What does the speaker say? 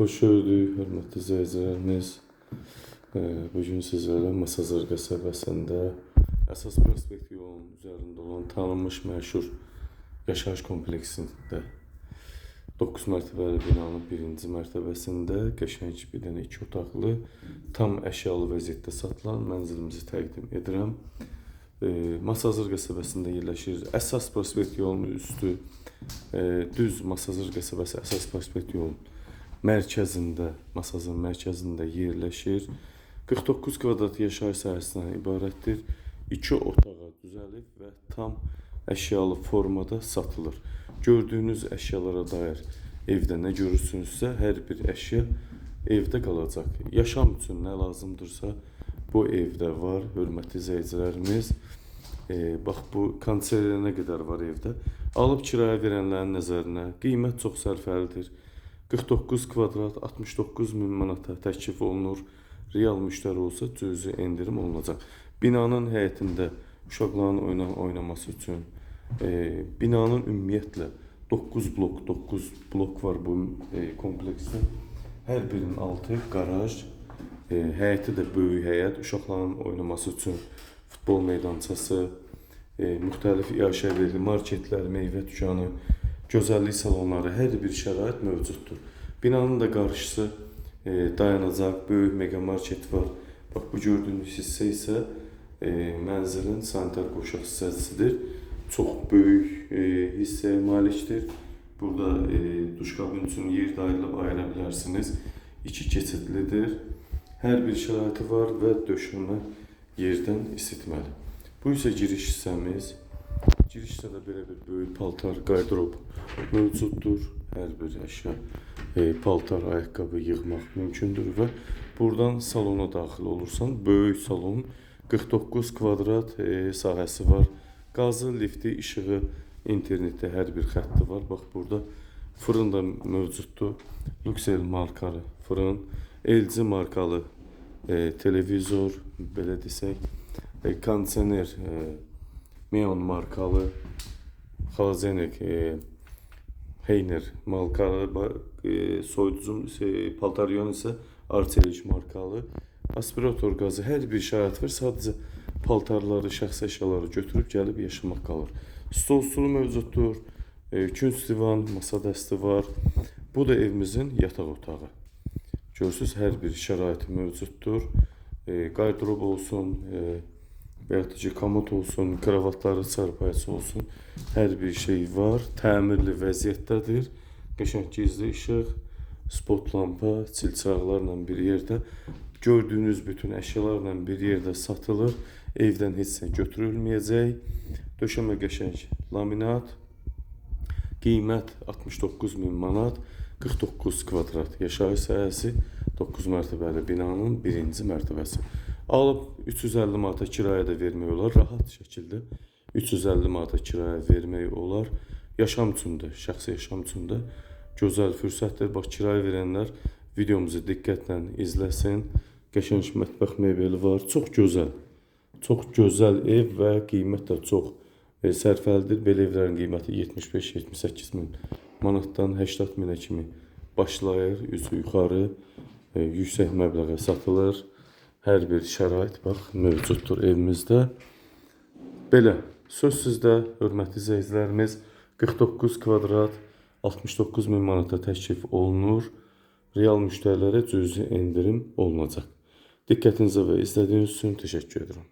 Hoş gördük, hörmətli izləyicilərimiz. Bugün sizlərlə Masazır qəsəbəsində əsas prospekt yolunun üzərində olan tanınmış məşhur yaşayış kompleksində 9 mərtəbəli binanın birinci mərtəbəsində qəşəng bir dənə 2 otaqlı, tam əşyalı vəziyyətdə satılan mənzilimizi təqdim edirəm. Masazır qəsəbəsində yerləşir. Əsas prospekt yolunun üstü düz Masazır qəsəbəsi əsas prospekt yolunun mərkəzində, Masazın mərkəzində yerləşir. 49 kvadrat yaşayış sahəsindən ibarətdir. 2 otağa düzəlib və tam əşyalı formada satılır. Gördüyünüz əşyalara dair evdə nə görürsünüzsə, hər bir əşya evdə qalacaq. Yaşam üçün nə lazımdırsa, bu evdə var, hörmətli izləyicilərimiz. Bax, bu kondisioner nə qədər var evdə. Alıb kirayə verənlərin nəzərinə qiymət çox sərfəlidir. 49 kvadrat 69 min manata təklif olunur. Real müştəri olsa cüzi endirim olunacaq. Binanın həyətində uşaqların oynaması üçün, binanın ümumiyyətlə 9 blok var bu kompleksdə. Hər birinin altı qaraj, həyəti də böyük həyət, uşaqların oynaması üçün futbol meydançası, müxtəlif iaşəli marketlər, meyvə dükanı, gözəllik salonları, hər bir şərait mövcuddur. Binanın da qarşısı dayanacaq, böyük mega market var. Bax, bu gördüyünüz hissə isə mənzilin sanitar qoşaq hissəsidir. Çox böyük hissəyə malikdir. Burada duş kabin üçün yer də ayıra bilərsiniz. 2 keçidlidir. Hər bir şəraiti var və döşəmə yerdən isitməli. Bu isə giriş hissəmiz. Girişdə də belə bir böyük paltar, qardırob mövcuddur. Hər bir əşya, paltar, ayaqqabı yığmaq mümkündür və buradan salona daxil olursan, böyük salon, 49 kvadrat sahəsi var. Qazı, lifti, işığı, internetdə hər bir xətti var. Bax, burada fırın da mövcuddur. Luxel markalı fırın, LG markalı televizor, belə desək, kondisioner, Meon markalı, xalazenik, Heyner markalı, soyuducum, paltaryon isə Arçelik markalı, aspirator qazı, hər bir şərait var. Sadəcə paltarları, şəxsi əşyaları götürüb gəlib yaşamaq qalır. Stol stulu mövcuddur, künc divan, masa dəsti var. Bu da evimizin yataq otağı. Görürsünüz, hər bir şəraiti mövcuddur. Qardırob olsun, veyahut ki, komod olsun, kravatları, çarpayısı olsun, hər bir şey var. Təmirli vəziyyətdədir. Qəşəng gizli işıq, spot lampa, çilçıraqlarla bir yerdə. Gördüyünüz bütün əşyalarla bir yerdə satılır. Evdən heç nə götürülməyəcək. Döşəmə qəşəng laminat. Qiymət 69 min manat. 49 kvadrat yaşayış sahəsi, 9 mərtəbəli binanın birinci mərtəbəsi. Alıb 350 manata kirayə də vermək olar, rahat şəkildə 350 manata kirayə vermək olar. Yaşam üçün də, şəxsi yaşam üçün də gözəl fürsətdir. Bax, kirayə verənlər videomuzu diqqətlə izləsin. Qəşəng mətbəx mebeli var, çox gözəl ev və qiymət də çox sərfəlidir. Belə evlərin qiyməti 75-78 min manatdan 80 minə kimi başlayır, üzü yuxarı, yüksək məbləğə satılır. Hər bir şərait bax mövcuddur evimizdə. Belə, söz sizdə, hörmətli izləyicilərimiz, 49 kvadrat 69 min manata təklif olunur. Real müştərilərə cüzi endirim olunacaq. Diqqətinizə və izlədiyiniz üçün təşəkkür edirəm.